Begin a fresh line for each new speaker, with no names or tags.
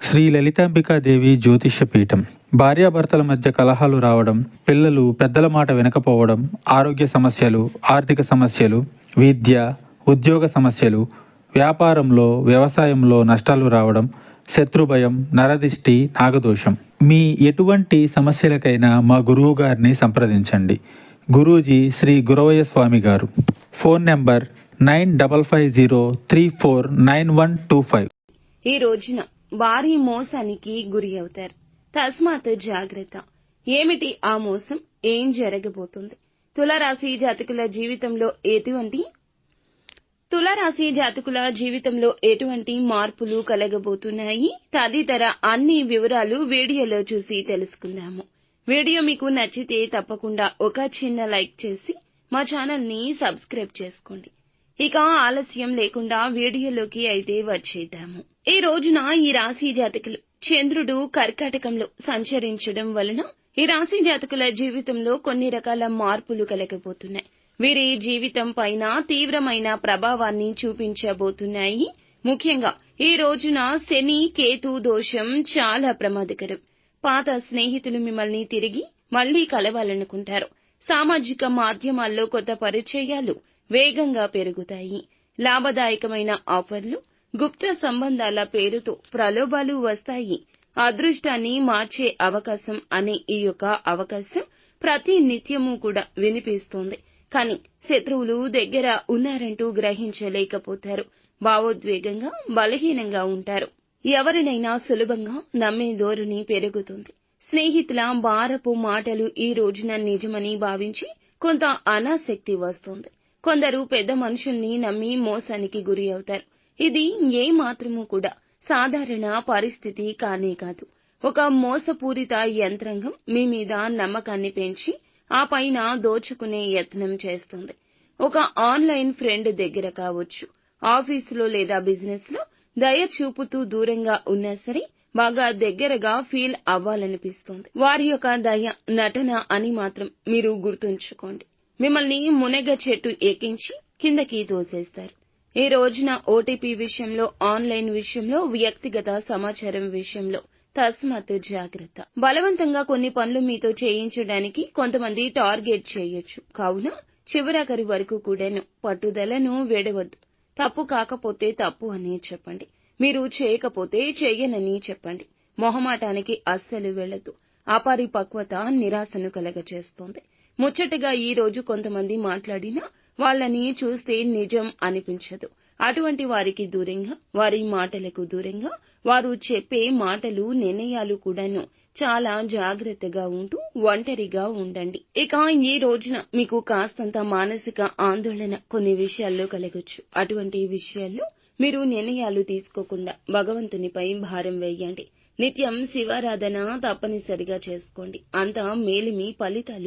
శ్రీ లలితాంబికాదేవి జ్యోతిష్య పీఠం. భార్యాభర్తల మధ్య కలహాలు రావడం, పిల్లలు పెద్దల మాట వినకపోవడం, ఆరోగ్య సమస్యలు, ఆర్థిక సమస్యలు, విద్య, ఉద్యోగ సమస్యలు, వ్యాపారంలో వ్యవసాయంలో నష్టాలు రావడం, శత్రుభయం, నరదిష్టి, నాగదోషం. మీ ఎటువంటి సమస్యలకైనా మా గురువు గారిని సంప్రదించండి. గురూజీ శ్రీ గురవయ్య స్వామి గారు. Phone number 9550349125.
ఈ రోజున భారీ మోసానికి గురి అవుతారు. తస్మాత్ జాగ్రత్త. ఏమిటి ఆ మోసం? ఏం జరగబోతుంది? తులారాశి జాతకుల జీవితంలో ఎటువంటి మార్పులు కలగబోతున్నాయి తదితర అన్ని వివరాలు వీడియోలో చూసి తెలుసుకుందాము. వీడియో మీకు నచ్చితే తప్పకుండా ఒక చిన్న లైక్ చేసి మా ఛానల్ ని సబ్స్క్రైబ్ చేసుకోండి. ఇక ఆలస్యం లేకుండా వీడియోలోకి అయితే వచ్చేద్దాము. ఈ రోజున ఈ రాశి జాతకులు చంద్రుడు కర్కాటకంలో సంచరించడం వలన ఈ రాశి జాతకుల జీవితంలో కొన్ని రకాల మార్పులు కలగబోతున్నాయి. వీరి జీవితం పైన తీవ్రమైన ప్రభావాన్ని చూపించబోతున్నాయి. ముఖ్యంగా ఈ రోజున శని కేతు దోషం చాలా ప్రమాదకరం. పాత స్నేహితులు మిమ్మల్ని తిరిగి మళ్లీ కలవాలనుకుంటారు. సామాజిక మాధ్యమాల్లో కొత్త పరిచయాలు వేగంగా పెరుగుతాయి. లాభదాయకమైన ఆఫర్లు, గుప్త సంబంధాల పేరుతో ప్రలోభాలు వస్తాయి. అదృష్టాన్ని మార్చే అవకాశం అనే ఈ యొక్క అవకాశం ప్రతి నిత్యము కూడా వినిపిస్తోంది. కానీ శత్రువులు దగ్గర ఉన్నారంటూ గ్రహించలేకపోతారు. భావోద్వేగంగా బలహీనంగా ఉంటారు. ఎవరినైనా సులభంగా నమ్మే ధోరణి పెరుగుతుంది. స్నేహితుల భారపు మాటలు ఈ రోజున నిజమని భావించి కొంత అనాసక్తి వస్తుంది. కొందరు పెద్ద మనుషుల్ని నమ్మి మోసానికి గురి అవుతారు. ఇది ఏ మాత్రము కూడా సాధారణ పరిస్థితి కానే కాదు. ఒక మోసపూరిత యంత్రాంగం మీ మీద నమ్మకాన్ని పెంచి ఆ పైన దోచుకునే యత్నం చేస్తుంది. ఒక ఆన్లైన్ ఫ్రెండ్ దగ్గర కావచ్చు, ఆఫీసులో లేదా బిజినెస్ లో దయ చూపుతూ దూరంగా ఉన్నా సరే బాగా దగ్గరగా ఫీల్ అవ్వాలనిపిస్తుంది. వారి యొక్క దయ నటన అని మాత్రం మీరు గుర్తుంచుకోండి. మిమ్మల్ని మునగ చెట్టు ఎక్కించి కిందకి తోసేస్తారు. ఈ రోజున ఓటీపీ విషయంలో, ఆన్లైన్ విషయంలో, వ్యక్తిగత సమాచారం విషయంలో తస్మాత్ జాగ్రత్త. బలవంతంగా కొన్ని పనులు మీతో చేయించడానికి కొంతమంది టార్గెట్ చేయొచ్చు. కావున చివరాఖరి వరకు కూడాను పట్టుదలను వీడవద్దు. తప్పు కాకపోతే తప్పు అని చెప్పండి. మీరు చేయకపోతే చెయ్యనని చెప్పండి. మొహమాటానికి అస్సలు వెళ్లొద్దు. అపరిపక్వత నిరాశను కలగచేస్తోంది. ముచ్చటగా ఈ రోజు కొంతమంది మాట్లాడినా వాళ్ళని చూస్తే నిజం అనిపించదు. అటువంటి వారికి దూరంగా, వారి మాటలకు దూరంగా, వారు చెప్పే మాటలు, నిర్ణయాలు కూడాను చాలా జాగ్రత్తగా ఉంటూ ఒంటరిగా ఉండండి. ఇక ఈ రోజున మీకు కాస్తంత మానసిక ఆందోళన కొన్ని విషయాల్లో కలగొచ్చు. అటువంటి విషయాల్లో మీరు నిర్ణయాలు తీసుకోకుండా భగవంతునిపై భారం వేయండి. నిత్యం శివారాధన తప్పనిసరిగా చేసుకోండి. అంతా మేలిమి ఫలితాలు